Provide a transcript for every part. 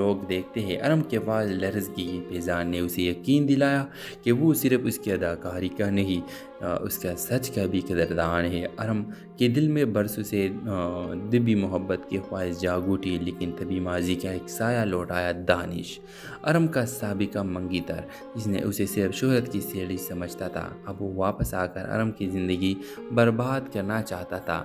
لوگ دیکھتے ہیں ارم کے بعد لرزگی فیضان نے اسے یقین دلایا کہ وہ صرف اس کی اداکاری کا نہیں اس کا سچ کا بھی قدردان ہے۔ ارم کے دل میں برسوں سے دبی محبت کی خواہش جاگ اٹھی، لیکن تبھی ماضی کا ایک سایہ لوٹ آیا۔ دانش، ارم کا سابقہ منگی تر، جس نے اسے صرف شہرت کی سیڑھی سمجھتا تھا، اب وہ واپس آ کر ارم کی زندگی برباد کرنا چاہتا تھا۔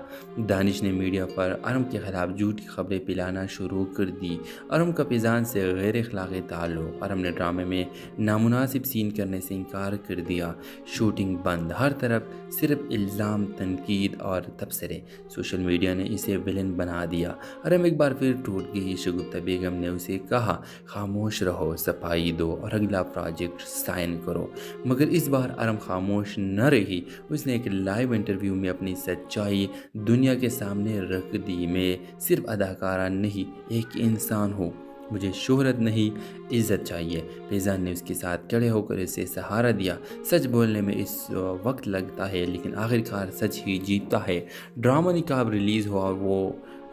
دانش نے میڈیا پر ارم کے خلاف جھوٹی خبریں پھیلانا شروع کر دی۔ ارم کا فیضان سے غیر اخلاقی تعلق، ارم نے ڈرامے میں نامناسب سین کرنے سے انکار کر دیا، شوٹنگ بند، ہر طرف صرف الزام، تنقید اور تبصرے۔ سوشل میڈیا نے اسے ویلن بنا دیا۔ ارم ایک بار پھر ٹوٹ گئی۔ شگفتہ بیگم نے اسے کہا، خاموش رہو، صفائی دو اور اگلا پروجیکٹ سائن کرو، مگر اس بار ارم خاموش نہ رہی۔ اس نے ایک لائیو انٹرویو میں اپنی سچائی دنیا کے سامنے رکھ دی۔ میں صرف اداکارہ نہیں، ایک انسان ہوں، مجھے شہرت نہیں، عزت چاہیے۔ فیضان نے اس کے ساتھ کھڑے ہو کر اسے سہارا دیا۔ سچ بولنے میں اس وقت لگتا ہے، لیکن آخرکار سچ ہی جیتتا ہے۔ ڈرامہ نقاب ریلیز ہوا اور وہ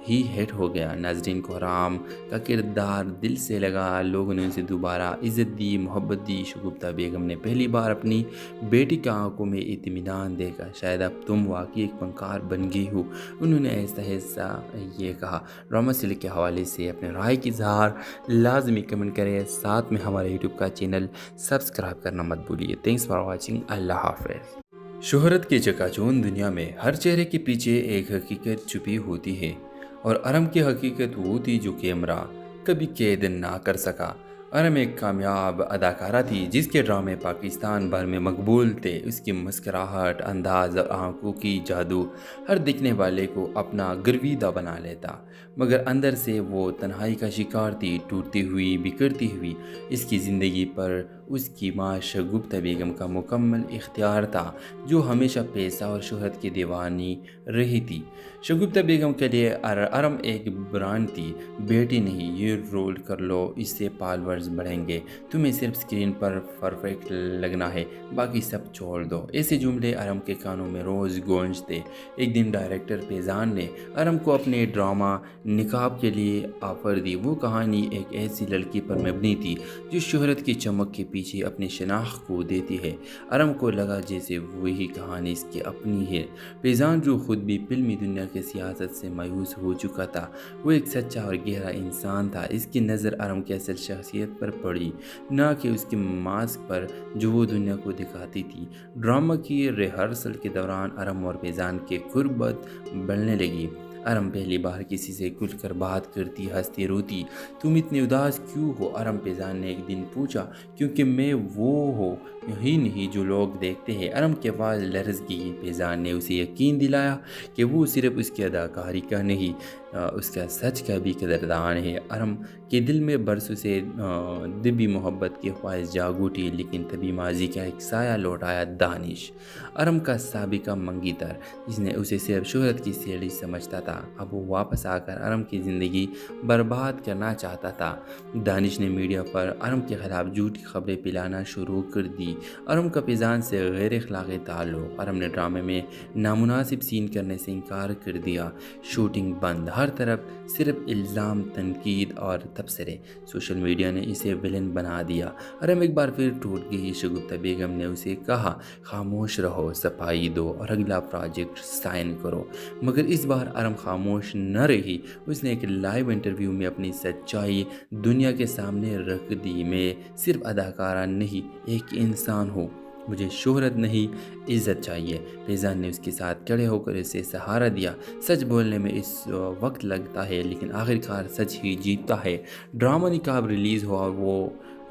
ہی ہٹ ہو گیا۔ ناظرین کو حرام کا کردار دل سے لگا، لوگوں نے اسے دوبارہ عزت دی، محبت دی۔ شگفتہ بیگم نے پہلی بار اپنی بیٹی کی آنکھوں میں اطمینان دیکھا، شاید اب تم واقعی ایک فنکار بن گئی ہو، انہوں نے ایسا ایسا یہ کہا۔ ڈرامہ سلک کے حوالے سے اپنے رائے کی اظہار لازمی کمنٹ کریں، ساتھ میں ہمارے یوٹیوب کا چینل سبسکرائب کرنا مت بھولیے۔ تھینکس فار واچنگ، اللہ حافظ۔ شہرت کے چکا چوند دنیا میں ہر چہرے کے پیچھے ایک حقیقت چھپی ہوتی ہے، اور ارم کی حقیقت وہ تھی جو کیمرہ کبھی قید نہ کر سکا۔ ارم ایک کامیاب اداکارہ تھی جس کے ڈرامے پاکستان بھر میں مقبول تھے۔ اس کی مسکراہٹ، انداز اور آنکھوں کی جادو ہر دیکھنے والے کو اپنا گرویدہ بنا لیتا، مگر اندر سے وہ تنہائی کا شکار تھی، ٹوٹتی ہوئی، بکھرتی ہوئی۔ اس کی زندگی پر اس کی ماں شگفتہ بیگم کا مکمل اختیار تھا، جو ہمیشہ پیسہ اور شہرت کی دیوانی رہی تھی۔ شگفتہ بیگم کے لیے ارم ایک برانڈ تھی۔ بیٹی نہیں، یہ رول کر لو، اس سے فالورز بڑھیں گے، تمہیں صرف اسکرین پر پرفیکٹ لگنا ہے، باقی سب چھوڑ دو۔ ایسے جملے ارم کے کانوں میں روز گونجتے۔ ایک دن ڈائریکٹر فیضان نے ارم کو اپنے ڈرامہ نقاب کے لیے آفر دی۔ وہ کہانی ایک ایسی لڑکی پر مبنی تھی جو شہرت کی چمک کے پیچھے اپنی شناخت کو دیتی ہے۔ ارم کو لگا جیسے وہی کہانی اس کی اپنی ہے۔ فیضان جو خود بھی فلمی دنیا کی سیاست سے مایوس ہو چکا تھا، وہ ایک سچا اور گہرا انسان تھا۔ اس کی نظر ارم کی اصل شخصیت پر پڑی، نہ کہ اس کے ماسک پر جو وہ دنیا کو دکھاتی تھی۔ ڈرامہ کی ریہرسل کے دوران ارم اور فیضان کی قربت بڑھنے لگی۔ ارم پہلی بار کسی سے کھل کر بات کرتی، ہنستی، روتی۔ تم اتنی اداس کیوں ہو؟ ارم فیضان نے ایک دن پوچھا۔ کیونکہ میں وہ ہوں ہی نہیں جو لوگ دیکھتے ہیں۔ ارم کے بعد لرزگی فیضان نے اسے یقین دلایا کہ وہ صرف اس کی اداکاری کا نہیں اس کا سچ کا بھی قدردان ہے۔ ارم کے دل میں برسوں سے دبی محبت کی خواہش جاگ اٹھی، لیکن تبھی ماضی کا ایک سایہ لوٹ آیا۔ دانش، ارم کا سابقہ منگی تر، جس نے اسے صرف شہرت کی سیڑھی سمجھتا تھا، اب وہ واپس آ کر ارم کی زندگی برباد کرنا چاہتا تھا۔ دانش نے میڈیا پر ارم کے خلاف جھوٹی خبریں پھیلانا شروع کر دی۔ ارم کا فیضان سے غیر اخلاقی تعلق، ارم نے ڈرامے میں نامناسب سین کرنے سے انکار کر دیا، شوٹنگ بند، ہر طرف صرف الزام، تنقید اور تبصرے۔ سوشل میڈیا نے اسے ویلن بنا دیا۔ ارم ایک بار پھر ٹوٹ گئی۔ شگفتہ بیگم نے اسے کہا، خاموش رہو، صفائی دو اور اگلا پروجیکٹ سائن کرو، مگر اس بار ارم خاموش نہ رہی۔ اس نے ایک لائیو انٹرویو میں اپنی سچائی دنیا کے سامنے رکھ دی۔ میں صرف اداکارہ نہیں، ایک انسان ہوں، مجھے شہرت نہیں، عزت چاہیے۔ فیضان نے اس کے ساتھ کھڑے ہو کر اسے سہارا دیا۔ سچ بولنے میں اس وقت لگتا ہے، لیکن آخرکار سچ ہی جیتتا ہے۔ ڈرامہ نقاب ریلیز ہوا اور وہ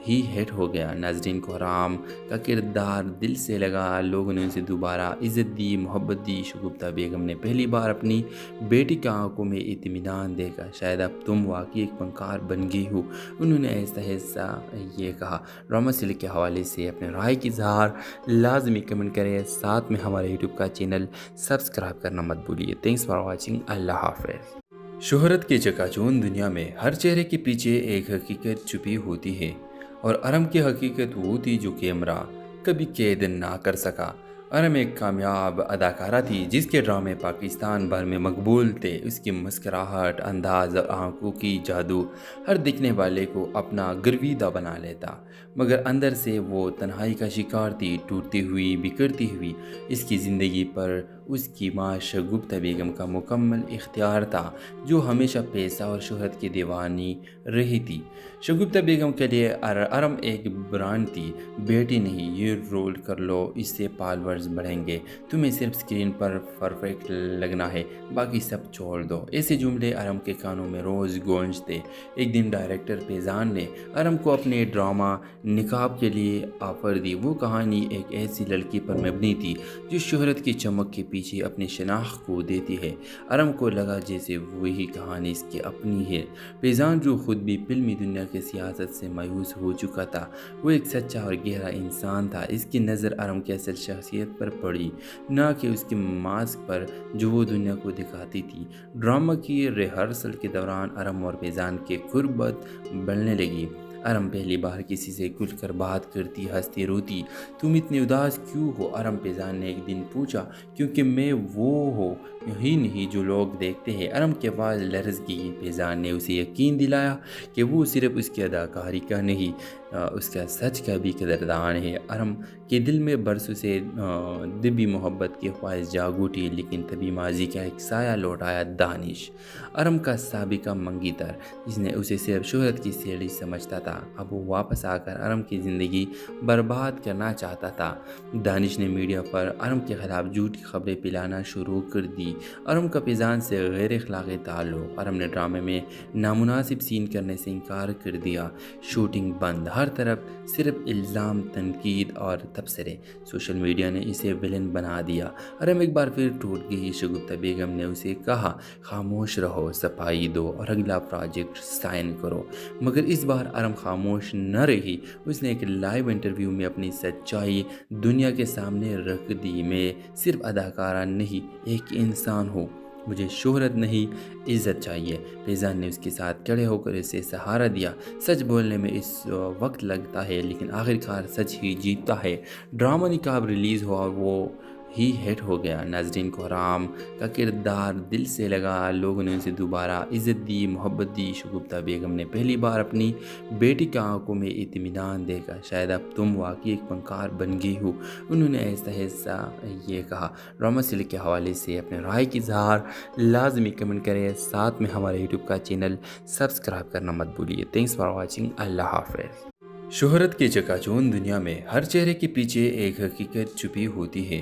ہی ہٹ ہو گیا۔ ناظرین کو حرام کا کردار دل سے لگا، لوگوں نے اسے دوبارہ عزت دی، محبت دی۔ شگفتہ بیگم نے پہلی بار اپنی بیٹی کی آنکھوں میں اطمینان دیکھا، شاید اب تم واقعی ایک فنکار بن گئی ہو، انہوں نے ایسا ایسا یہ کہا۔ ڈرامہ سلک کے حوالے سے اپنے رائے کی اظہار لازمی کمنٹ کریں، ساتھ میں ہمارے یوٹیوب کا چینل سبسکرائب کرنا مت بھولیے۔ تھینکس فار واچنگ، اللہ حافظ۔ شہرت کے چکا چوند دنیا میں ہر چہرے کے پیچھے ایک حقیقت چھپی ہوتی ہے، اور ارم کی حقیقت وہ تھی جو کیمرہ کبھی قید نہ کر سکا۔ ارم ایک کامیاب اداکارہ تھی جس کے ڈرامے پاکستان بھر میں مقبول تھے۔ اس کی مسکراہٹ، انداز اور آنکھوں کی جادو ہر دیکھنے والے کو اپنا گرویدہ بنا لیتا، مگر اندر سے وہ تنہائی کا شکار تھی، ٹوٹتی ہوئی، بکھرتی ہوئی۔ اس کی زندگی پر اس کی ماں شگفتہ بیگم کا مکمل اختیار تھا، جو ہمیشہ پیسہ اور شہرت کی دیوانی رہی تھی۔ شگفتہ بیگم کے لیے ارم ایک برانڈ تھی۔ بیٹی نہیں، یہ رول کر لو، اس سے فالورز بڑھیں گے، تمہیں صرف اسکرین پر پرفیکٹ لگنا ہے، باقی سب چھوڑ دو۔ ایسے جملے ارم کے کانوں میں روز گونجتے۔ ایک دن ڈائریکٹر فیضان نے ارم کو اپنے ڈرامہ نقاب کے لیے آفر دی۔ وہ کہانی ایک ایسی لڑکی پر مبنی تھی جو شہرت کی چمک کے پیچھے اپنی شناخت کو دیتی ہے۔ ارم کو لگا جیسے وہی کہانی اس کی اپنی ہے۔ فیضان جو خود بھی فلمی دنیا کے سیاست سے مایوس ہو چکا تھا، وہ ایک سچا اور گہرا انسان تھا۔ اس کی نظر ارم کی اصل شخصیت پر پڑی، نہ کہ اس کے ماسک پر جو وہ دنیا کو دکھاتی تھی۔ ڈرامہ کی ریہرسل کے دوران ارم اور فیضان کی قربت بڑھنے لگی۔ ارم پہلی بار کسی سے کھل کر بات کرتی، ہنستی، روتی۔ تم اتنی اداس کیوں ہو؟ ارم فیضان نے ایک دن پوچھا۔ کیونکہ میں وہ ہوں ہی نہیں جو لوگ دیکھتے ہیں۔ ارم کے آواز لرز گئی۔ فیضان نے اسے یقین دلایا کہ وہ صرف اس کی اداکاری کا نہیں، اس کا سچ کا بھی قدردان ہے۔ ارم کے دل میں برسوں سے دبی محبت کی خواہش جاگ اٹھی، لیکن تبھی ماضی کا ایک سایہ لوٹ آیا، دانش، ارم کا سابقہ منگی تر، جس نے اسے صرف شہرت کی سیڑھی سمجھتا تھا۔ اب وہ واپس آ کر ارم کی زندگی برباد کرنا چاہتا تھا۔ دانش نے میڈیا پر ارم کے خلاف جھوٹی خبریں پھیلانا شروع کر دی۔ ارم کا فیضان سے غیر اخلاقی تعلق۔ ارم نے ڈرامے میں نامناسب سین کرنے سے انکار کر دیا۔ شوٹنگ بند، ہر طرف صرف الزام، تنقید اور تبصرے۔ سوشل میڈیا نے اسے ویلن بنا دیا۔ ارم ایک بار پھر ٹوٹ گئی۔ شگفتہ بیگم نے اسے کہا، خاموش رہو، صفائی دو اور اگلا پروجیکٹ سائن کرو، مگر اس بار ارم خاموش نہ رہی۔ اس نے ایک لائیو انٹرویو میں اپنی سچائی دنیا کے سامنے رکھ دی۔ میں صرف اداکارہ نہیں، ایک انسان ہوں، مجھے شہرت نہیں، عزت چاہیے۔ فیضان نے اس کے ساتھ کھڑے ہو کر اسے سہارا دیا۔ سچ بولنے میں اس وقت لگتا ہے، لیکن آخرکار سچ ہی جیتتا ہے۔ ڈرامہ نقاب ریلیز ہوا اور وہ ہی ہٹ ہو گیا۔ ناظرین کو ارم کا کردار دل سے لگا، لوگوں نے اسے دوبارہ عزت دی، محبت دی۔ شگفتہ بیگم نے پہلی بار اپنی بیٹی کی آنکھوں میں اطمینان دیکھا۔ شاید اب تم واقعی ایک فنکار بن گئی ہو، انہوں نے ایسا یہ کہا۔ ڈرامہ سیریل کے حوالے سے اپنے رائے کی اظہار لازمی کمنٹ کریں، ساتھ میں ہمارے یوٹیوب کا چینل سبسکرائب کرنا مت بھولیے۔ Thanks for watching. اللہ حافظ۔ شہرت کے چکا چوند دنیا میں ہر چہرے کے پیچھے ایک حقیقت چھپی ہوتی ہے،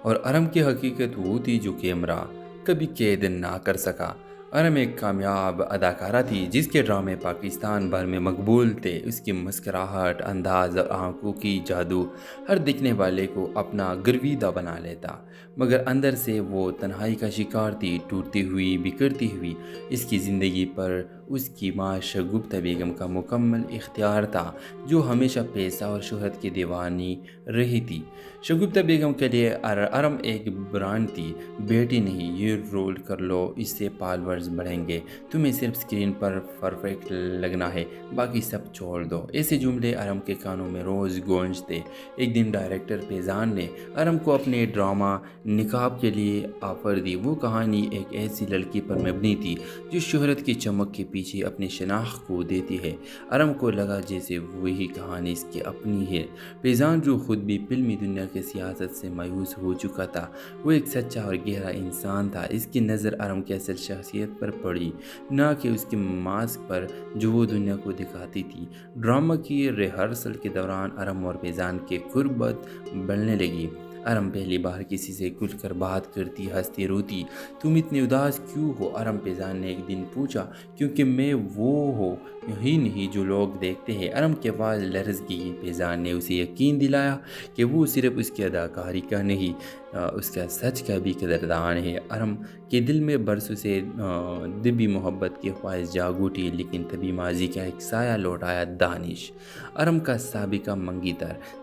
اور ارم کی حقیقت وہ تھی جو کیمرہ کبھی قید نہ کر سکا۔ ارم ایک کامیاب اداکارہ تھی جس کے ڈرامے پاکستان بھر میں مقبول تھے۔ اس کی مسکراہٹ، انداز اور آنکھوں کی جادو ہر دیکھنے والے کو اپنا گرویدہ بنا لیتا، مگر اندر سے وہ تنہائی کا شکار تھی، ٹوٹتی ہوئی، بکھرتی ہوئی۔ اس کی زندگی پر اس کی ماں شگفتہ بیگم کا مکمل اختیار تھا، جو ہمیشہ پیسہ اور شہرت کی دیوانی رہی تھی۔ شگفتہ بیگم کے لیے ارم ایک برانڈ تھی۔ بیٹی نہیں، یہ رول کر لو، اس سے فالورز بڑھیں گے، تمہیں صرف اسکرین پر پرفیکٹ لگنا ہے، باقی سب چھوڑ دو۔ ایسے جملے ارم کے کانوں میں روز گونجتے۔ ایک دن ڈائریکٹر فیضان نے ارم کو اپنے ڈرامہ نقاب کے لیے آفر دی۔ وہ کہانی ایک ایسی لڑکی پر مبنی تھی جو شہرت کی چمک کے پیچھے اپنی شناخت کو دیتی ہے۔ ارم کو لگا جیسے وہی کہانی اس کی اپنی ہے۔ فیضان جو خود بھی فلمی دنیا کے سیاست سے مایوس ہو چکا تھا، وہ ایک سچا اور گہرا انسان تھا۔ اس کی نظر ارم کی اصل شخصیت پر پڑی، نہ کہ اس کے ماسک پر جو وہ دنیا کو دکھاتی تھی۔ ڈرامہ کی ریہرسل کے دوران ارم اور فیضان کی قربت بڑھنے لگی۔ ارم پہلی بار کسی سے کھل کر بات کرتی، ہنستی، روتی۔ تم اتنی اداس کیوں ہو؟ ارم فیضان نے ایک دن پوچھا۔ کیونکہ میں وہ ہوں ہی نہیں جو لوگ دیکھتے ہیں۔ ارم کی آواز لرز گئی۔ فیضان نے اسے یقین دلایا کہ وہ صرف اس کی اداکاری کا نہیں، اس کا سچ کا بھی قدردان ہے۔ ارم کے دل میں برسوں سے دبی محبت کی خواہش جاگ اٹھی، لیکن تبھی ماضی کا ایک سایہ لوٹ آیا، دانش، ارم کا سابقہ منگی تر،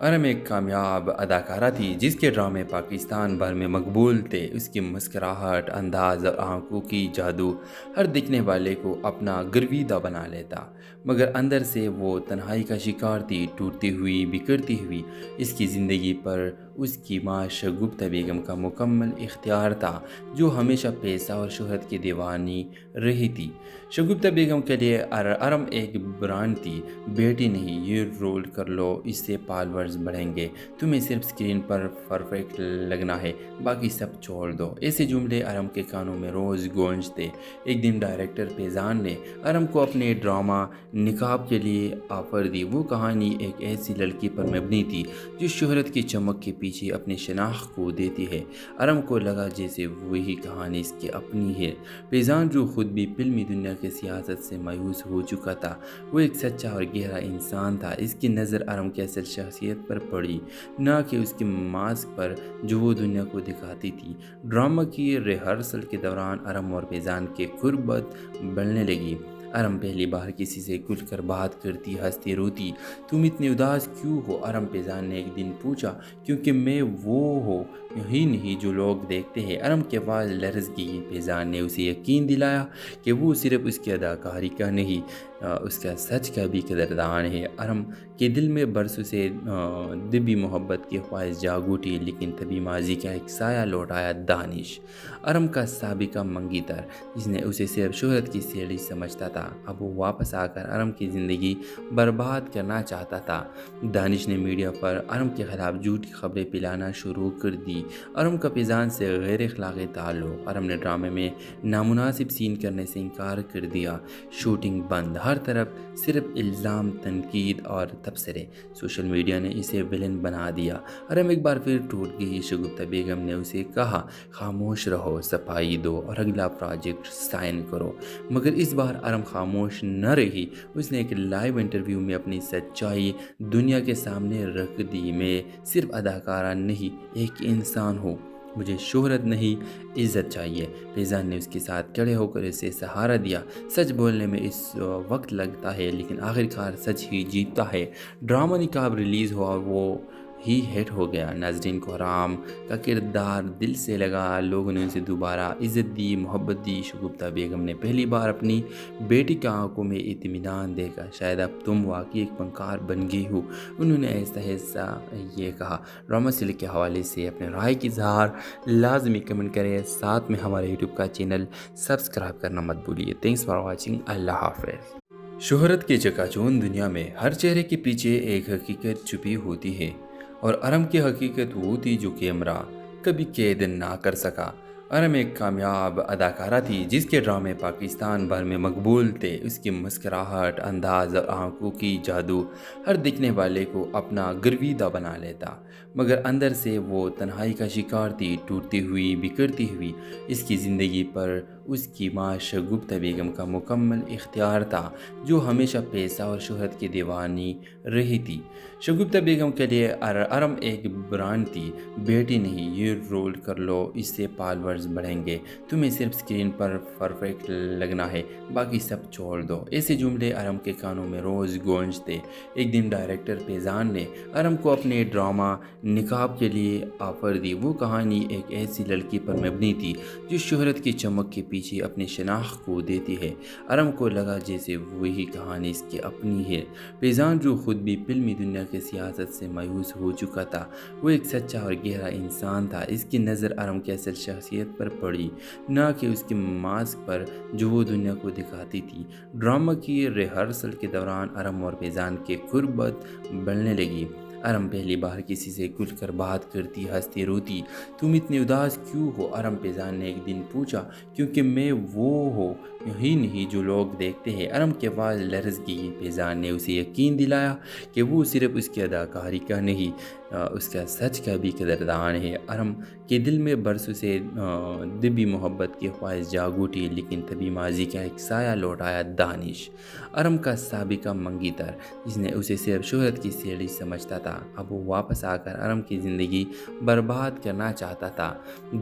ارم ایک کامیاب اداکارہ تھی جس کے ڈرامے پاکستان بھر میں مقبول تھے۔ اس کی مسکراہٹ، انداز اور آنکھوں کی جادو ہر دیکھنے والے کو اپنا گرویدہ بنا لیتا، مگر اندر سے وہ تنہائی کا شکار تھی، ٹوٹتی ہوئی، بکھرتی ہوئی۔ اس کی زندگی پر اس کی ماں شگفتہ بیگم کا مکمل اختیار تھا، جو ہمیشہ پیسہ اور شہرت کی دیوانی رہی تھی۔ شگفتہ بیگم کے لیے ارم ایک برانڈ تھی۔ بیٹی نہیں، یہ رول کر لو، اس سے فالورز بڑھیں گے، تمہیں صرف سکرین پر پرفیکٹ لگنا ہے، باقی سب چھوڑ دو۔ ایسے جملے ارم کے کانوں میں روز گونجتے۔ ایک دن ڈائریکٹر فیضان نے ارم کو اپنے ڈرامہ نقاب کے لیے آفر دی۔ وہ کہانی ایک ایسی لڑکی پر مبنی تھی جو شہرت کی چمک کے پیچھے اپنی شناخت کو دیتی ہے۔ ارم کو لگا جیسے وہی کہانی اس کی اپنی ہے۔ فیضان جو خود بھی فلمی دنیا کے سیاست سے مایوس ہو چکا تھا، وہ ایک سچا اور گہرا انسان تھا۔ اس کی نظر ارم کی اصل شخصیت پر پڑی، نہ کہ اس کے ماسک پر جو وہ دنیا کو دکھاتی تھی۔ ڈرامہ کی ریہرسل کے دوران ارم اور فیضان کی قربت بڑھنے لگی۔ ارم پہلی بار کسی سے کھل کر بات کرتی، ہنستی، روتی۔ تم اتنی اداس کیوں ہو؟ ارم فیضان نے ایک دن پوچھا۔ کیونکہ میں وہ ہوں ہی نہیں جو لوگ دیکھتے ہیں۔ ارم کے آواز لرز گئی۔ فیضان نے اسے یقین دلایا کہ وہ صرف اس کی اداکاری کا نہیں، اس کا سچ کا بھی قدردان ہے۔ ارم کے دل میں برسوں سے دبی محبت کی خواہش جاگ اٹھی، لیکن تبھی ماضی کا ایک سایہ لوٹ آیا۔ دانش، ارم کا سابقہ منگی تر، جس نے اسے صرف شہرت کی سیڑھی سمجھتا تھا، اب وہ واپس آ کر ارم کی زندگی برباد کرنا چاہتا تھا۔ دانش نے میڈیا پر ارم کے خلاف جھوٹی خبریں پھیلانا شروع کر دی۔ ارم کا فیضان سے غیر اخلاقی تعلق۔ ارم نے ڈرامے میں نامناسب سین کرنے سے انکار کر دیا۔ شوٹنگ بند، ہر طرف صرف الزام، تنقید اور تبصرے۔ سوشل میڈیا نے اسے ویلن بنا دیا۔ ارم ایک بار پھر ٹوٹ گئی۔ شگفتہ بیگم نے اسے کہا، خاموش رہو، صفائی دو اور اگلا پروجیکٹ سائن کرو، مگر اس بار ارم خاموش نہ رہی۔ اس نے ایک لائیو انٹرویو میں اپنی سچائی دنیا کے سامنے رکھ دی۔ میں صرف اداکارہ نہیں، ایک انسان ہوں، مجھے شہرت نہیں، عزت چاہیے۔ فیضان نے اس کے ساتھ کھڑے ہو کر اسے سہارا دیا۔ سچ بولنے میں اس وقت لگتا ہے، لیکن آخرکار سچ ہی جیتتا ہے۔ ڈرامہ نقاب ریلیز ہوا اور وہ ہی ہٹ ہو گیا۔ ناظرین کو ارم کا کردار دل سے لگا، لوگوں نے اسے دوبارہ عزت دی، محبت دی۔ شگفتہ بیگم نے پہلی بار اپنی بیٹی کی آنکھوں میں اطمینان دیکھا۔ شاید اب تم واقعی ایک فنکار بن گئی ہو، انہوں نے ایسا یہ کہا۔ ڈرامہ سیریل کے حوالے سے اپنے رائے کی اظہار لازمی کمنٹ کریں، ساتھ میں ہمارے یوٹیوب کا چینل سبسکرائب کرنا مت بھولیے۔ Thanks for watching. اللہ حافظ۔ شہرت کے چکا چوند دنیا میں ہر چہرے کے پیچھے ایک حقیقت چھپی ہوتی ہے، اور ارم کی حقیقت وہ تھی جو کیمرہ کبھی قید نہ کر سکا۔ ارم ایک کامیاب اداکارہ تھی جس کے ڈرامے پاکستان بھر میں مقبول تھے۔ اس کی مسکراہٹ، انداز اور آنکھوں کی جادو ہر دیکھنے والے کو اپنا گرویدہ بنا لیتا، مگر اندر سے وہ تنہائی کا شکار تھی، ٹوٹتی ہوئی، بکھرتی ہوئی۔ اس کی زندگی پر اس کی ماں شگفتہ بیگم کا مکمل اختیار تھا، جو ہمیشہ پیسہ اور شہرت کی دیوانی رہی تھی۔ شگفتہ بیگم کے لیے ارم ایک برانڈ تھی۔ بیٹی نہیں، یہ رول کر لو، اس سے فالورز بڑھیں گے، تمہیں صرف سکرین پر پرفیکٹ لگنا ہے، باقی سب چھوڑ دو۔ ایسے جملے ارم کے کانوں میں روز گونجتے۔ ایک دن ڈائریکٹر فیضان نے ارم کو اپنے ڈرامہ نقاب کے لیے آفر دی۔ وہ کہانی ایک ایسی لڑکی پر مبنی تھی جو شہرت کی چمک کے پیچھے اپنی شناخت کو دیتی ہے۔ ارم کو لگا جیسے وہی کہانی اس کی اپنی ہے۔ فیضان جو خود بھی فلمی دنیا کے سیاست سے مایوس ہو چکا تھا، وہ ایک سچا اور گہرا انسان تھا۔ اس کی نظر ارم کی اصل شخصیت پر پڑی، نہ کہ اس کے ماسک پر جو وہ دنیا کو دکھاتی تھی۔ ڈرامہ کی ریہرسل کے دوران ارم اور فیضان کی قربت بڑھنے لگی۔ ارم پہلی بار کسی سے کھل کر بات کرتی، ہنستی، روتی۔ تم اتنی اداس کیوں ہو؟ ارم فیضان نے ایک دن پوچھا۔ کیونکہ میں وہ ہوں ہی نہیں جو لوگ دیکھتے ہیں۔ ارم کی آواز لرز گئی۔ فیضان نے اسے یقین دلایا کہ وہ صرف اس کی اداکاری کا نہیں، اس کا سچ کا بھی قدردان ہے۔ ارم کے دل میں برسوں سے دبی محبت کی خواہش جاگ اٹھی، لیکن تبھی ماضی کا ایک سایہ لوٹ آیا دانش، ارم کا سابقہ منگی تر، جس نے اسے صرف شہرت کی سیڑھی سمجھتا تھا۔ اب وہ واپس آ کر ارم کی زندگی برباد کرنا چاہتا تھا۔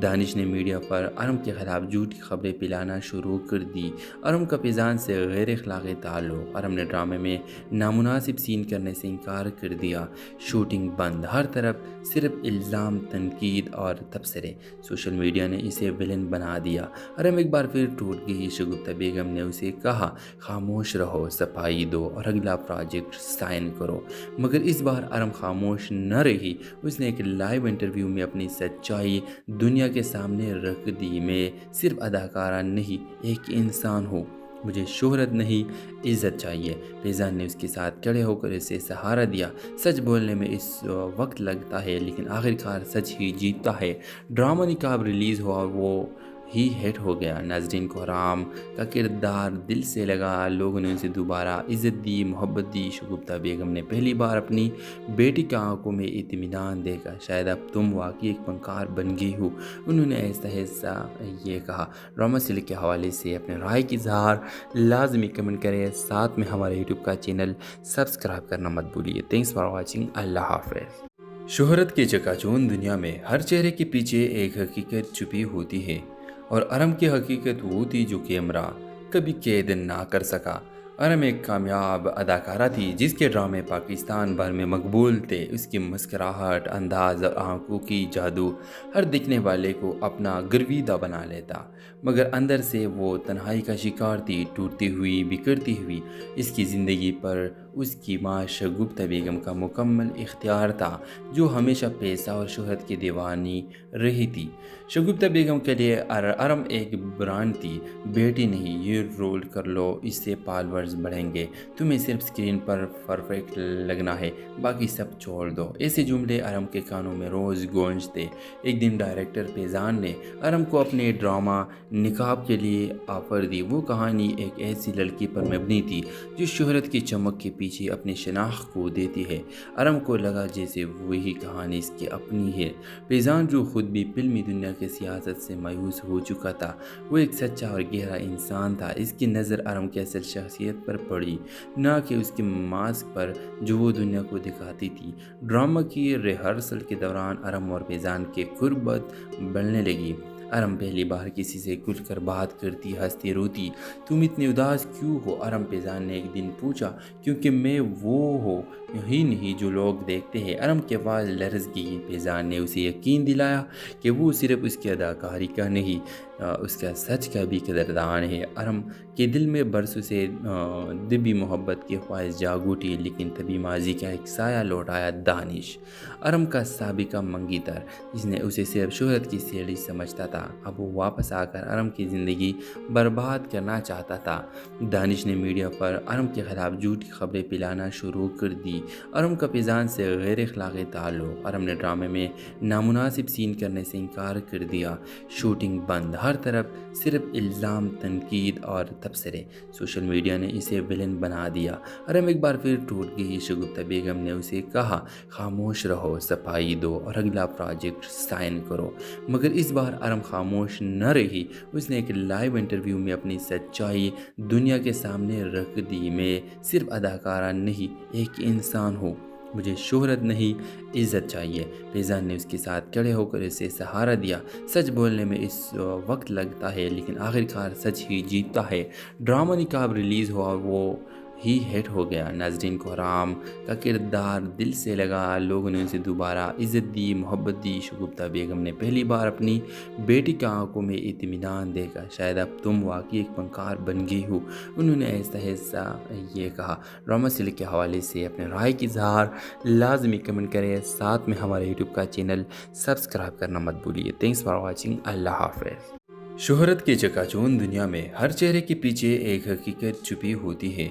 دانش نے میڈیا پر ارم کے خلاف جھوٹی خبریں پھیلانا شروع کر دی۔ ارم کا فیضان سے غیر اخلاقی تعلق، ارم نے ڈرامے میں نامناسب سین کرنے سے انکار کر دیا، شوٹنگ بند، ہر طرف صرف الزام، تنقید اور تبصرے، سوشل میڈیا نے اسے ویلن بنا دیا۔ ارم ایک بار پھر ٹوٹ گئی۔ شگفتہ بیگم نے اسے کہا، خاموش رہو، صفائی دو اور اگلا پروجیکٹ سائن کرو، مگر اس بار ارم خاموش نہ رہی۔ اس نے ایک لائیو انٹرویو میں اپنی سچائی دنیا کے سامنے رکھ دی۔ میں صرف اداکارہ نہیں، ایک انسان ہوں، مجھے شہرت نہیں، عزت چاہیے۔ فیضان نے اس کے ساتھ کھڑے ہو کر اسے سہارا دیا۔ سچ بولنے میں اس وقت لگتا ہے، لیکن آخرکار سچ ہی جیتتا ہے۔ ڈرامہ نقاب ریلیز ہوا اور وہ ہی ہٹ ہو گیا۔ ناظرین کو حرام کا کردار دل سے لگا، لوگوں نے اسے دوبارہ عزت دی، محبت دی۔ شگفتہ بیگم نے پہلی بار اپنی بیٹی کی آنکھوں میں اطمینان دیکھا، شاید اب تم واقعی ایک فنکار بن گئی ہو، انہوں نے ایسا یہ کہا۔ ڈرامہ سلک کے حوالے سے اپنے رائے کی اظہار لازمی کمنٹ کریں، ساتھ میں ہمارے یوٹیوب کا چینل سبسکرائب کرنا مت بھولیے۔ تھینکس فار واچنگ، اللہ حافظ۔ شہرت کے چکا چوند دنیا میں ہر چہرے کے پیچھے ایک حقیقت چھپی ہوتی ہے، اور ارم کی حقیقت وہ تھی جو کیمرہ کبھی قید نہ کر سکا۔ ارم ایک کامیاب اداکارہ تھی جس کے ڈرامے پاکستان بھر میں مقبول تھے۔ اس کی مسکراہٹ، انداز اور آنکھوں کی جادو ہر دیکھنے والے کو اپنا گرویدہ بنا لیتا، مگر اندر سے وہ تنہائی کا شکار تھی، ٹوٹتی ہوئی، بکھرتی ہوئی۔ اس کی زندگی پر اس کی ماں شگفتہ بیگم کا مکمل اختیار تھا، جو ہمیشہ پیسہ اور شہرت کی دیوانی رہی تھی۔ شگفتہ بیگم کے لیے ارم ایک برانڈ تھی۔ بیٹی نہیں، یہ رول کر لو، اس سے فالورز بڑھیں گے، تمہیں صرف اسکرین پر پرفیکٹ لگنا ہے، باقی سب چھوڑ دو۔ ایسے جملے ارم کے کانوں میں روز گونجتے۔ ایک دن ڈائریکٹر فیضان نے ارم کو اپنے ڈرامہ نقاب کے لیے آفر دی۔ وہ کہانی ایک ایسی لڑکی پر مبنی تھی جو شہرت کی چمک کے پیچھے اپنی شناخت کو دیتی ہے۔ ارم کو لگا جیسے وہی کہانی اس کی اپنی ہے۔ فیضان جو خود بھی فلمی دنیا کی سیاست سے مایوس ہو چکا تھا، وہ ایک سچا اور گہرا انسان تھا۔ اس کی نظر ارم کی اصل شخصیت پر پڑی، نہ کہ اس کے ماسک پر جو وہ دنیا کو دکھاتی تھی۔ ڈرامہ کی ریہرسل کے دوران ارم اور فیضان کی قربت بڑھنے لگی۔ ارم پہلی بار کسی سے کھل کر بات کرتی، ہنستی، روتی۔ تم اتنی اداس کیوں ہو؟ ارم فیضان نے ایک دن پوچھا۔ کیونکہ میں وہ ہوں ہی نہیں جو لوگ دیکھتے ہیں، ارم کی آواز لرز گئی۔ فیضان نے اسے یقین دلایا کہ وہ صرف اس کی اداکاری کا نہیں، اس کا سچ کا بھی قدردان ہے۔ ارم کے دل میں برسوں سے دبی محبت کی خواہش جاگ اٹھی، لیکن تبھی ماضی کا ایک سایہ لوٹ آیا دانش، ارم کا سابقہ منگی تر، جس نے اسے صرف شہرت کی سیڑھی سمجھتا تھا۔ اب وہ واپس آ کر ارم کی زندگی برباد کرنا چاہتا تھا۔ دانش نے میڈیا پر ارم کے خلاف جھوٹی خبریں پھیلانا شروع کر دی۔ ارم کا فیضان سے غیر اخلاقی تعلق، ارم نے ڈرامے میں نامناسب سین کرنے سے انکار کر دیا، شوٹنگ بند، ہر طرف صرف الزام، تنقید اور تبصرے، سوشل میڈیا نے اسے ویلن بنا دیا۔ ارم ایک بار پھر ٹوٹ گئی۔ شگفتہ بیگم نے اسے کہا، خاموش رہو، صفائی دو اور اگلا پروجیکٹ سائن کرو، مگر اس بار ارم خاموش نہ رہی۔ اس نے ایک لائیو انٹرویو میں اپنی سچائی دنیا کے سامنے رکھ دی۔ میں صرف اداکارہ نہیں، ایک انسان ہوں، مجھے شہرت نہیں، عزت چاہیے۔ فیضان نے اس کے ساتھ کھڑے ہو کر اسے سہارا دیا۔ سچ بولنے میں اس وقت لگتا ہے، لیکن آخرکار سچ ہی جیتتا ہے۔ ڈرامہ نقاب ریلیز ہوا اور وہ ہی ہٹ ہو گیا۔ ناظرین کو حرام کا کردار دل سے لگا، لوگوں نے اسے دوبارہ عزت دی، محبت دی۔ شگفتہ بیگم نے پہلی بار اپنی بیٹی کی آنکھوں میں اطمینان دیکھا، شاید اب تم واقعی ایک فنکار بن گئی ہو، انہوں نے ایسا یہ کہا۔ ڈرامہ سلک کے حوالے سے اپنے رائے کی اظہار لازمی کمنٹ کریں، ساتھ میں ہمارے یوٹیوب کا چینل سبسکرائب کرنا مت بھولیے۔ تھینکس فار واچنگ، اللہ حافظ۔ شہرت کے چکا چوند دنیا میں ہر چہرے کے پیچھے ایک حقیقت چھپی ہوتی ہے،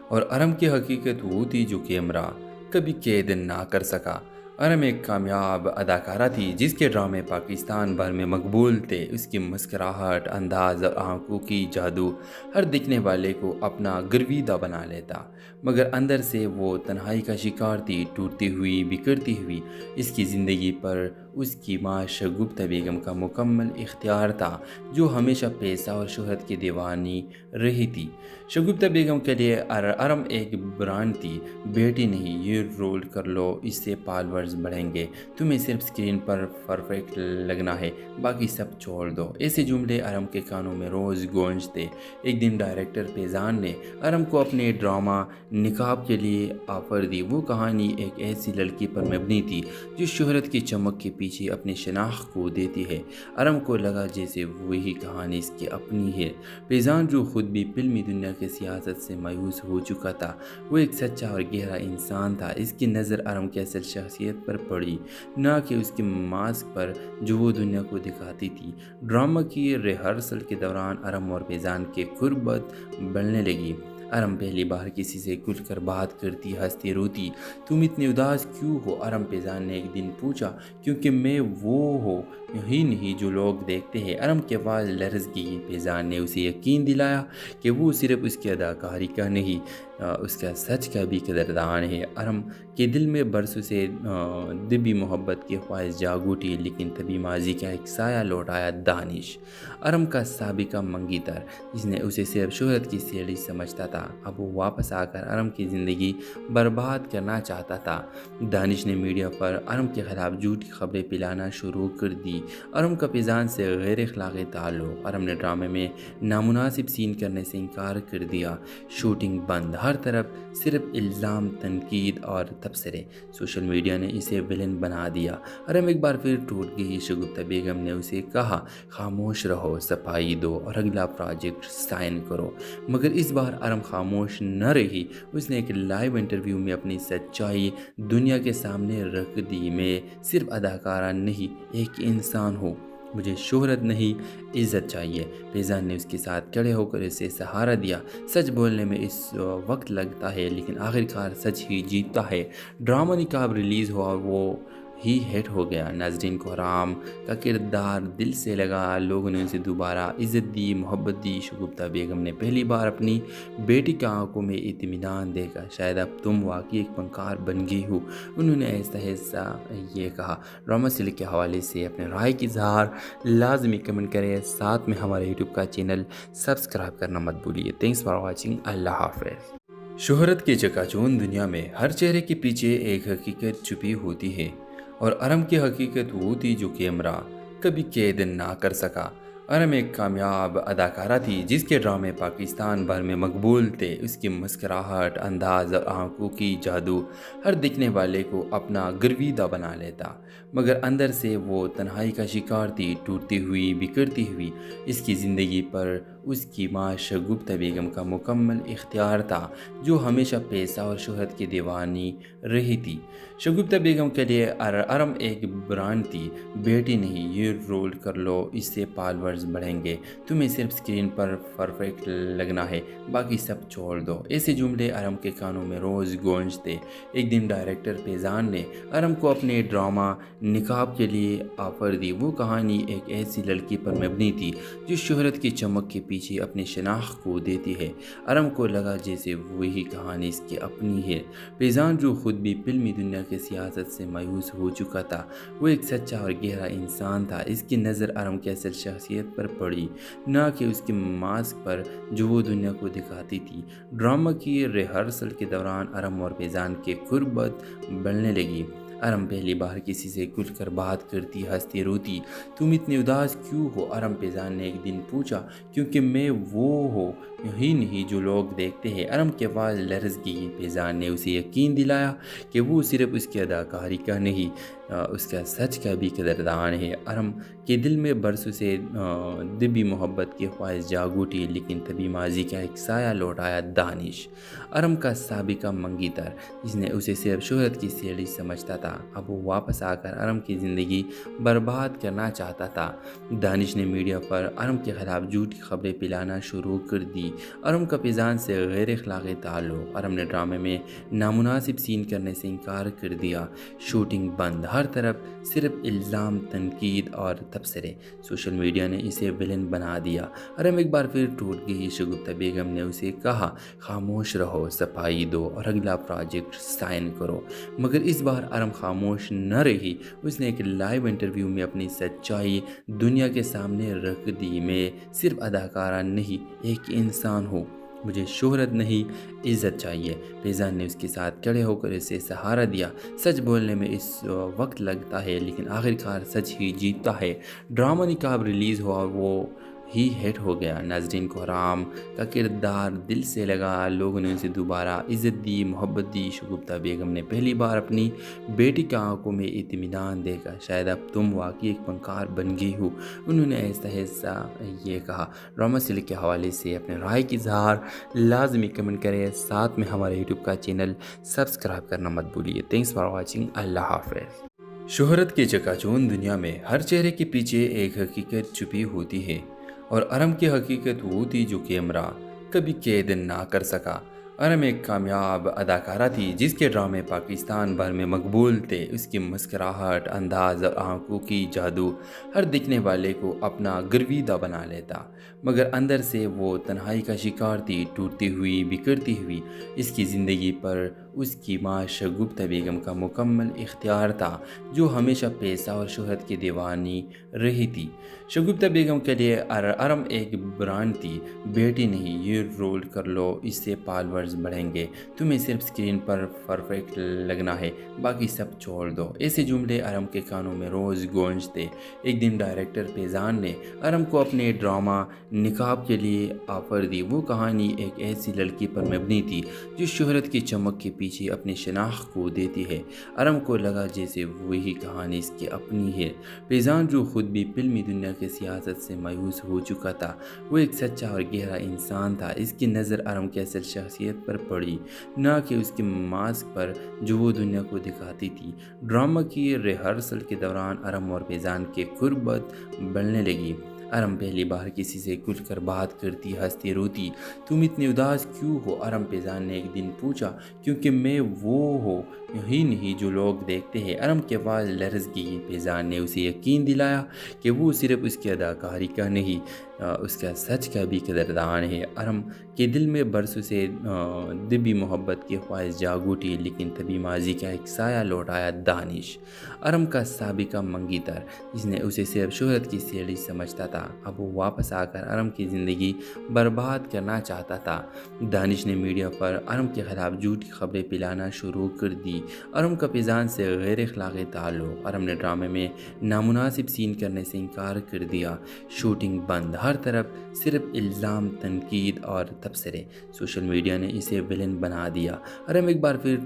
اور ارم کی حقیقت وہ تھی جو کیمرہ کبھی قید نہ کر سکا۔ ارم ایک کامیاب اداکارہ تھی جس کے ڈرامے پاکستان بھر میں مقبول تھے۔ اس کی مسکراہٹ، انداز اور آنکھوں کی جادو ہر دیکھنے والے کو اپنا گرویدہ بنا لیتا، مگر اندر سے وہ تنہائی کا شکار تھی، ٹوٹتی ہوئی، بکھرتی ہوئی۔ اس کی زندگی پر اس کی ماں شگفتہ بیگم کا مکمل اختیار تھا، جو ہمیشہ پیسہ اور شہرت کی دیوانی رہی تھی۔ شگفتہ بیگم کے لیے ارم ایک برانڈ تھی۔ بیٹی نہیں، یہ رول کر لو، اس سے فالورز بڑھیں گے، تمہیں صرف اسکرین پر پرفیکٹ لگنا ہے، باقی سب چھوڑ دو۔ ایسے جملے ارم کے کانوں میں روز گونجتے۔ ایک دن ڈائریکٹر فیضان نے ارم کو اپنے ڈرامہ نقاب کے لیے آفر دی۔ وہ کہانی ایک ایسی لڑکی پر مبنی تھی جو شہرت کی چمک کے پیچھے اپنی شناخت کو دیتی ہے۔ ارم کو لگا جیسے وہی کہانی اس کی اپنی ہے۔ فیضان جو خود بھی فلمی دنیا کے سیاست سے مایوس ہو چکا تھا، وہ ایک سچا اور گہرا انسان تھا۔ اس کی نظر ارم کی اصل شخصیت پر پڑی، نہ کہ اس کے ماسک پر جو وہ دنیا کو دکھاتی تھی۔ ڈرامہ کی ریہرسل کے دوران ارم اور فیضان کی قربت بڑھنے لگی۔ ارم پہلی بار کسی سے کھل کر بات کرتی، ہنستی، روتی۔ تم اتنے اداس کیوں ہو؟ ارم فیضان نے ایک دن پوچھا۔ کیونکہ میں وہ ہوں ہی نہیں جو لوگ دیکھتے ہیں۔ ارم کی آواز لرز گئی۔ فیضان نے اسے یقین دلایا کہ وہ صرف اس کی اداکاری کا نہیں، اس کا سچ کا بھی قدردان ہے۔ ارم کے دل میں برسوں سے دبی محبت کی خواہش جاگ اٹھی، لیکن تبھی ماضی کا ایک سایہ لوٹ آیا۔ دانش، ارم کا سابقہ منگی تر، جس نے اسے صرف شہرت کی سیڑھی سمجھتا تھا، اب وہ واپس آ کر ارم کی زندگی برباد کرنا چاہتا تھا۔ دانش نے میڈیا پر ارم کے خلاف جھوٹی خبریں پھیلانا شروع کر دی۔ ارم کا فیضان سے غیر اخلاقی تعلق۔ ارم نے ڈرامے میں نامناسب سین کرنے سے انکار کر دیا۔ شوٹنگ بند، ہر طرف صرف الزام، تنقید اور تبصرے۔ سوشل میڈیا نے اسے ویلن بنا دیا۔ ارم ایک بار پھر ٹوٹ گئی۔ شگفتہ بیگم نے اسے کہا، خاموش رہو، صفائی دو اور اگلا پروجیکٹ سائن کرو، مگر اس بار ارم خاموش نہ رہی۔ اس نے ایک لائیو انٹرویو میں اپنی سچائی دنیا کے سامنے رکھ دی۔ میں صرف اداکارہ نہیں، ایک انسان ہوں، مجھے شہرت نہیں، عزت چاہیے۔ فیضان نے اس کے ساتھ کھڑے ہو کر اسے سہارا دیا۔ سچ بولنے میں اس وقت لگتا ہے، لیکن آخرکار سچ ہی جیتتا ہے۔ ڈرامہ نقاب ریلیز ہوا اور وہ ہی ہٹ ہو گیا۔ ناظرین کو ارم کا کردار دل سے لگا، لوگوں نے اسے دوبارہ عزت دی، محبت دی۔ شگفتہ بیگم نے پہلی بار اپنی بیٹی کی آنکھوں میں اطمینان دیکھا۔ شاید اب تم واقعی ایک فنکار بن گئی ہو، انہوں نے ایسا یہ کہا۔ ڈرامہ سیریل کے حوالے سے اپنے رائے کی اظہار لازمی کمنٹ کریں، ساتھ میں ہمارے یوٹیوب کا چینل سبسکرائب کرنا مت بھولیے۔ Thanks for watching. اللہ حافظ۔ شہرت کے چکا چوند دنیا میں ہر چہرے کے پیچھے ایک حقیقت چھپی ہوتی ہے، اور ارم کی حقیقت وہ تھی جو کیمرہ کبھی قید نہ کر سکا۔ ارم ایک کامیاب اداکارہ تھی جس کے ڈرامے پاکستان بھر میں مقبول تھے۔ اس کی مسکراہٹ، انداز اور آنکھوں کی جادو ہر دیکھنے والے کو اپنا گرویدہ بنا لیتا، مگر اندر سے وہ تنہائی کا شکار تھی، ٹوٹتی ہوئی، بکھرتی ہوئی۔ اس کی زندگی پر اس کی ماں شگفتہ بیگم کا مکمل اختیار تھا، جو ہمیشہ پیسہ اور شہرت کی دیوانی رہی تھی۔ شگفتہ بیگم کے لیے ارم ایک برانڈ تھی۔ بیٹی نہیں، یہ رول کر لو، اس سے فالورز بڑھیں گے، تمہیں صرف اسکرین پر پرفیکٹ لگنا ہے، باقی سب چھوڑ دو۔ ایسے جملے ارم کے کانوں میں روز گونجتے۔ ایک دن ڈائریکٹر فیضان نے ارم کو اپنے ڈرامہ نقاب کے لیے آفر دی۔ وہ کہانی ایک ایسی لڑکی پر مبنی تھی جو شہرت کی چمک کے پیچھے اپنی شناخت کو دیتی ہے۔ ارم کو لگا جیسے وہی کہانی اس کی اپنی ہے۔ فیضان جو خود بھی فلمی دنیا کے سیاست سے مایوس ہو چکا تھا، وہ ایک سچا اور گہرا انسان تھا۔ اس کی نظر ارم کی اصل شخصیت پر پڑی، نہ کہ اس کے ماسک پر جو وہ دنیا کو دکھاتی تھی۔ ڈرامہ کی ریہرسل کے دوران ارم اور فیضان کی قربت بڑھنے لگی۔ ارم پہلی بار کسی سے کھل کر بات کرتی، ہنستی، روتی۔ تم اتنے اداس کیوں ہو؟ ارم فیضان نے ایک دن پوچھا۔ کیونکہ میں وہ ہوں ہی نہیں جو لوگ دیکھتے ہیں۔ ارم کی آواز لرز گئی۔ فیضان نے اسے یقین دلایا کہ وہ صرف اس کی اداکاری کا نہیں، اس کا سچ کا بھی قدردان ہے۔ ارم کے دل میں برسوں سے دبی محبت کی خواہش جاگ اٹھی، لیکن تبھی ماضی کا ایک سایہ لوٹ آیا۔ دانش، ارم کا سابقہ منگی تر، جس نے اسے صرف شہرت کی سیڑھی سمجھتا تھا، اب وہ واپس آ کر ارم کی زندگی برباد کرنا چاہتا تھا۔ دانش نے میڈیا پر ارم کے خلاف جھوٹی خبریں پھیلانا شروع کر دی۔ کی۔ ارم کا پیزان سے غیر اخلاقی تعلق، ارم نے ڈرامے میں نامناسب سین کرنے سے انکار کر دیا، شوٹنگ بند، ہر طرف صرف الزام، تنقید اور تبصرے، سوشل میڈیا نے اسے ویلن بنا دیا۔ ارم ایک بار پھر ٹوٹ گئی، شگفتہ بیگم نے اسے کہا خاموش رہو، صفائی دو اور اگلا پروجیکٹ سائن کرو، مگر اس بار ارم خاموش نہ رہی۔ اس نے ایک لائیو انٹرویو میں اپنی سچائی دنیا کے سامنے رکھ دی۔ میں صرف اداکارہ نہیں، ایک انسان ہوں، مجھے شہرت نہیں، عزت چاہیے۔ پیزان نے اس کے ساتھ کھڑے ہو کر اسے سہارا دیا۔ سچ بولنے میں اس وقت لگتا ہے، لیکن آخرکار سچ ہی جیتتا ہے۔ ڈرامہ نقاب ریلیز ہوا اور وہ ہی ہٹ ہو گیا۔ ناظرین کو حرام کا کردار دل سے لگا، لوگوں نے اسے دوبارہ عزت دی، محبت دی۔ شگفتہ بیگم نے پہلی بار اپنی بیٹی کی آنکھوں میں اطمینان دیکھا، شاید اب تم واقعی ایک فنکار بن گئی ہو، انہوں نے ایسا یہ کہا۔ ڈرامہ سلک کے حوالے سے اپنے رائے کی اظہار لازمی کمنٹ کریں، ساتھ میں ہمارے یوٹیوب کا چینل سبسکرائب کرنا مت بھولیے۔ تھینکس فار واچنگ، اللہ حافظ۔ شہرت کے چکا چوند دنیا میں ہر چہرے کے پیچھے ایک حقیقت چھپی ہوتی ہے، اور ارم کی حقیقت وہ تھی جو کیمرہ کبھی قید نہ کر سکا۔ ارم ایک کامیاب اداکارہ تھی جس کے ڈرامے پاکستان بھر میں مقبول تھے۔ اس کی مسکراہٹ، انداز اور آنکھوں کی جادو ہر دیکھنے والے کو اپنا گرویدہ بنا لیتا، مگر اندر سے وہ تنہائی کا شکار تھی، ٹوٹتی ہوئی، بکھرتی ہوئی۔ اس کی زندگی پر اس کی ماں شگفتہ بیگم کا مکمل اختیار تھا، جو ہمیشہ پیسہ اور شہرت کی دیوانی رہی تھی۔ شگفتہ بیگم کے لیے ارم ایک برانڈ تھی۔ بیٹی نہیں، یہ رول کر لو، اس سے فالورز بڑھیں گے، تمہیں صرف اسکرین پر پرفیکٹ لگنا ہے، باقی سب چھوڑ دو۔ ایسے جملے ارم کے کانوں میں روز گونجتے۔ ایک دن ڈائریکٹر پیزان نے ارم کو اپنے ڈرامہ نقاب کے لیے آفر دی۔ وہ کہانی ایک ایسی لڑکی پر مبنی تھی جو شہرت کی چمک کے پیچھے اپنی شناخت کو دیتی ہے۔ ارم کو لگا جیسے وہی کہانی اس کی اپنی ہے۔ پیزان جو خود بھی فلمی دنیا کی سیاست سے مایوس ہو چکا تھا، وہ ایک سچا اور گہرا انسان تھا۔ اس کی نظر ارم کی اصل شخصیت پر پڑی، نہ کہ اس کے ماسک پر جو وہ دنیا کو دکھاتی تھی۔ ڈرامہ کی ریہرسل کے دوران ارم اور پیزان کی قربت بڑھنے لگی۔ ارم پہلی بار کسی سے کھل کر بات کرتی، ہنستی، روتی۔ تم اتنی اداس کیوں ہو؟ ارم پیزان نے ایک دن پوچھا۔ کیونکہ میں وہ ہوں ہی نہیں جو لوگ دیکھتے ہیں، ارم کے آواز لرز گئی۔ پیزان نے اسے یقین دلایا کہ وہ صرف اس کی اداکاری کا نہیں، اس کا سچ کا بھی قدردان ہے۔ ارم کے دل میں برسوں سے دبی محبت کی خواہش جاگ اٹھی، لیکن تبھی ماضی کا ایک سایہ لوٹ آیا، دانش، ارم کا سابقہ منگی تر، جس نے اسے صرف شہرت کی سیڑھی سمجھتا تھا۔ اب وہ واپس آ کر ارم کی زندگی برباد کرنا چاہتا تھا۔ دانش نے میڈیا پر ارم کے خلاف جھوٹی خبریں پھیلانا شروع کر دی۔ ارم کا پیزان سے غیر اخلاقی تعلق، ارم نے ڈرامے میں نامناسب سین کرنے سے انکار کر دیا، شوٹنگ بند، ہر طرف صرف الزام، تنقید اور تبصرے، سوشل میڈیا نے اسے ویلن بنا دیا۔ ارم ایک بار پھر